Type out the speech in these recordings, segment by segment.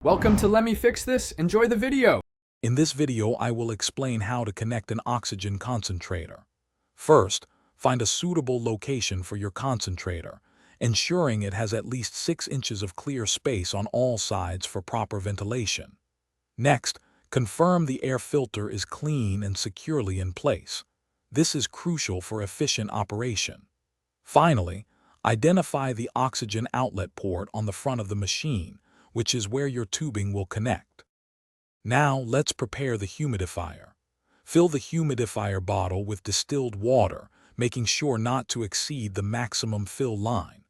Welcome to Let Me Fix This. Enjoy the video. In this video, I will explain how to connect an oxygen concentrator. First, find a suitable location for your concentrator, ensuring it has at least 6 inches of clear space on all sides for proper ventilation. Next, confirm the air filter is clean and securely in place. This is crucial for efficient operation. Finally, identify the oxygen outlet port on the front of the machine, which is where your tubing will connect. Now let's prepare the humidifier. Fill the humidifier bottle with distilled water, making sure not to exceed the maximum fill line.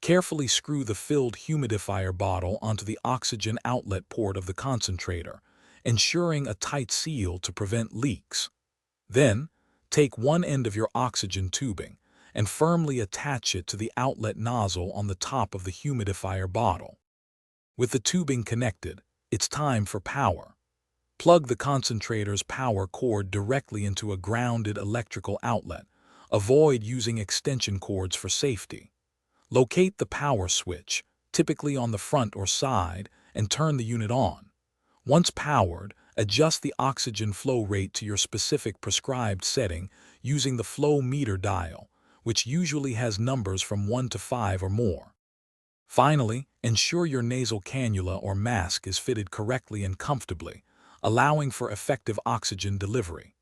Carefully screw the filled humidifier bottle onto the oxygen outlet port of the concentrator, ensuring a tight seal to prevent leaks. Then, take one end of your oxygen tubing and firmly attach it to the outlet nozzle on the top of the humidifier bottle. With the tubing connected, it's time for power. Plug the concentrator's power cord directly into a grounded electrical outlet. Avoid using extension cords for safety. Locate the power switch, typically on the front or side, and turn the unit on. Once powered, adjust the oxygen flow rate to your specific prescribed setting using the flow meter dial, which usually has numbers from 1 to 5 or more. Finally, ensure your nasal cannula or mask is fitted correctly and comfortably, allowing for effective oxygen delivery.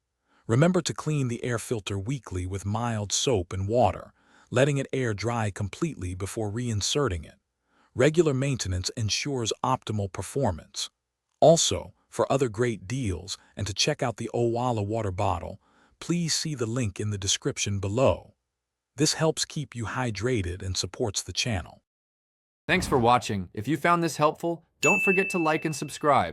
Remember to clean the air filter weekly with mild soap and water, letting it air dry completely before reinserting it. Regular maintenance ensures optimal performance. Also, for other great deals and to check out the Owala water bottle, please see the link in the description below. This helps keep you hydrated and supports the channel. Thanks for watching. If you found this helpful, don't forget to like and subscribe.